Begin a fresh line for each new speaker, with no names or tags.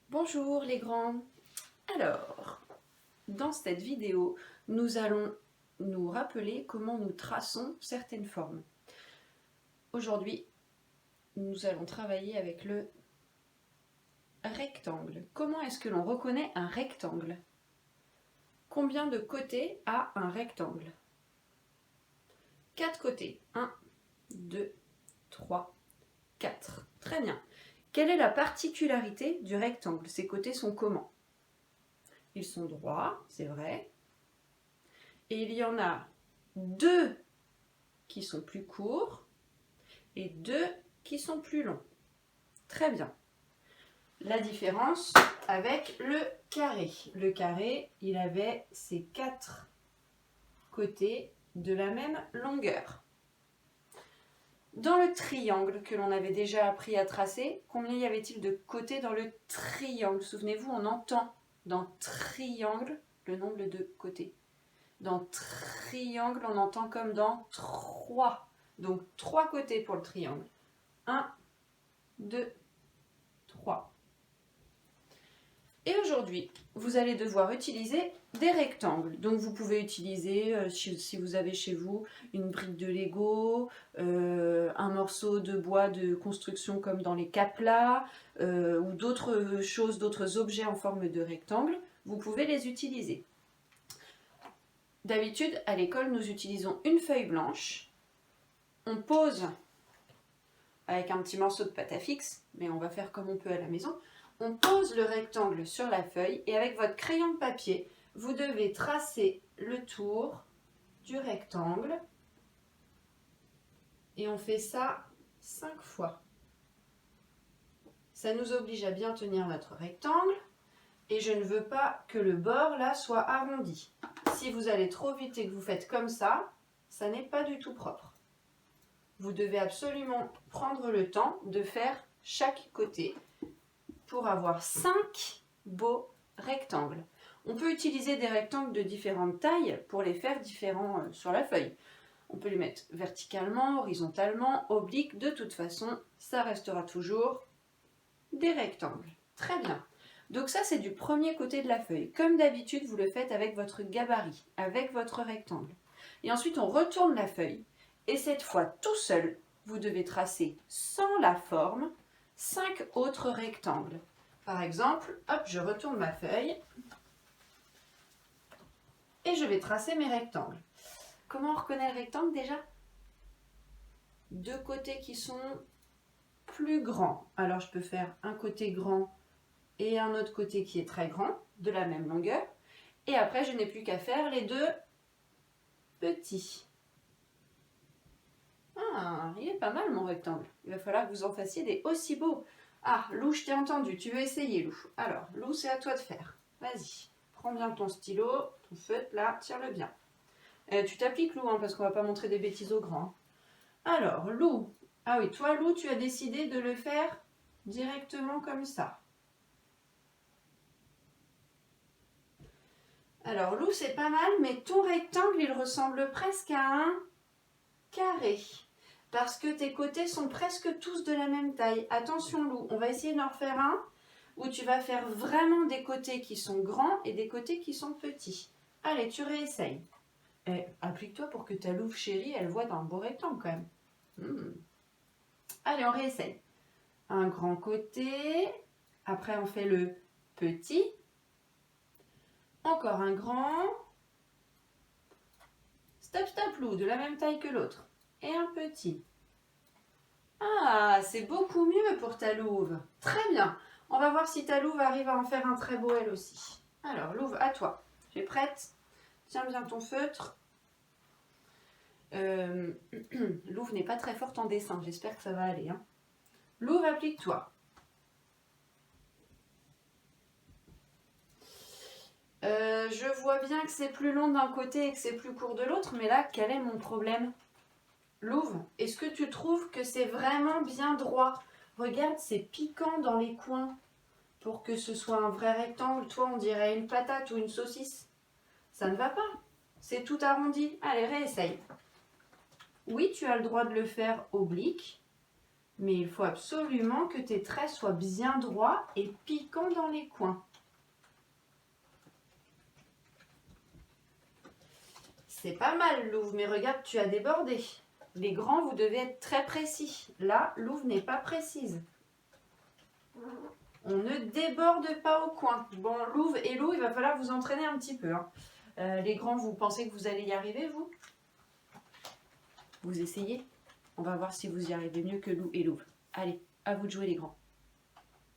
Bonjour les grands. Alors, dans cette vidéo, nous allons nous rappeler comment nous traçons certaines formes. Aujourd'hui, nous allons travailler avec le rectangle. Comment est-ce que l'on reconnaît un rectangle? Combien de côtés a un rectangle? 4 côtés. 1, 2, 3, 4. Très bien. Quelle est la particularité du rectangle? Ses côtés sont comment? Ils sont droits, c'est vrai. Et il y en a 2 qui sont plus courts et 2 qui sont plus longs. Très bien. La différence avec le carré. Le carré, il avait ses 4 côtés de la même longueur. Dans le triangle que l'on avait déjà appris à tracer, combien y avait-il de côtés dans le triangle? Souvenez-vous, on entend dans triangle le nombre de côtés. Dans triangle, on entend comme dans 3. Donc 3 côtés pour le triangle. 1, 2, 3. Et aujourd'hui, vous allez devoir utiliser des rectangles. Donc vous pouvez utiliser, si vous avez chez vous, une brique de Lego, un morceau de bois de construction comme dans les Kapla, ou d'autres choses, d'autres objets en forme de rectangle, vous pouvez les utiliser. D'habitude, à l'école, nous utilisons une feuille blanche. On pose avec un petit morceau de pâte à fixe, mais on va faire comme on peut à la maison. On pose le rectangle sur la feuille et avec votre crayon de papier, vous devez tracer le tour du rectangle. Et on fait ça 5 fois. Ça nous oblige à bien tenir notre rectangle. Et je ne veux pas que le bord là soit arrondi. Si vous allez trop vite et que vous faites comme ça n'est pas du tout propre. Vous devez absolument prendre le temps de faire chaque côté pour avoir 5 beaux rectangles. On peut utiliser des rectangles de différentes tailles pour les faire différents sur la feuille. On peut les mettre verticalement, horizontalement, oblique. De toute façon, ça restera toujours des rectangles. Très bien. Donc ça, c'est du premier côté de la feuille. Comme d'habitude, vous le faites avec votre gabarit, avec votre rectangle. Et ensuite, on retourne la feuille. Et cette fois, tout seul, vous devez tracer sans la forme 5 autres rectangles. Par exemple, hop, je retourne ma feuille et je vais tracer mes rectangles. Comment on reconnaît le rectangle déjà? 2 côtés qui sont plus grands. Alors, je peux faire un côté grand et un autre côté qui est très grand, de la même longueur. Et après, je n'ai plus qu'à faire les 2 petits. Ah, il est pas mal mon rectangle. Il va falloir que vous en fassiez des aussi beaux. Ah, Lou, je t'ai entendu. Tu veux essayer, Lou? Alors, Lou, c'est à toi de faire. Vas-y, prends bien ton stylo, ton feutre, là, tire-le bien. Tu t'appliques, Lou, hein, parce qu'on va pas montrer des bêtises au grand. Alors, Lou. Ah oui, toi, Lou, tu as décidé de le faire directement comme ça. Alors, Lou, c'est pas mal, mais ton rectangle, il ressemble presque à un carré. Parce que tes côtés sont presque tous de la même taille. Attention, Lou, on va essayer d'en refaire un où tu vas faire vraiment des côtés qui sont grands et des côtés qui sont petits. Allez, tu réessayes. Applique-toi pour que ta louve chérie, elle voit dans le beau rectangle quand même. Allez, on réessaye. Un grand côté. Après, on fait le petit. Encore un grand. Stop, stop, Lou, de la même taille que l'autre. Et un petit. Ah, c'est beaucoup mieux pour ta louve. Très bien. On va voir si ta louve arrive à en faire un très beau elle aussi. Alors, louve, à toi. Tu es prête? Tiens bien ton feutre. Louve n'est pas très forte en dessin. J'espère que ça va aller. Hein. Louve, applique-toi. Je vois bien que c'est plus long d'un côté et que c'est plus court de l'autre. Mais là, quel est mon problème? Louve, est-ce que tu trouves que c'est vraiment bien droit? Regarde, c'est piquant dans les coins. Pour que ce soit un vrai rectangle, toi on dirait une patate ou une saucisse. Ça ne va pas. C'est tout arrondi. Allez, réessaye. Oui, tu as le droit de le faire oblique. Mais il faut absolument que tes traits soient bien droits et piquants dans les coins. C'est pas mal, Louve, mais regarde, tu as débordé. Les grands, vous devez être très précis. Là, Louve n'est pas précise. On ne déborde pas au coin. Bon, Louve et Lou, il va falloir vous entraîner un petit peu. Hein. Les grands, vous pensez que vous allez y arriver, vous? Vous essayez? On va voir si vous y arrivez mieux que Lou et Louve. Allez, à vous de jouer, les grands.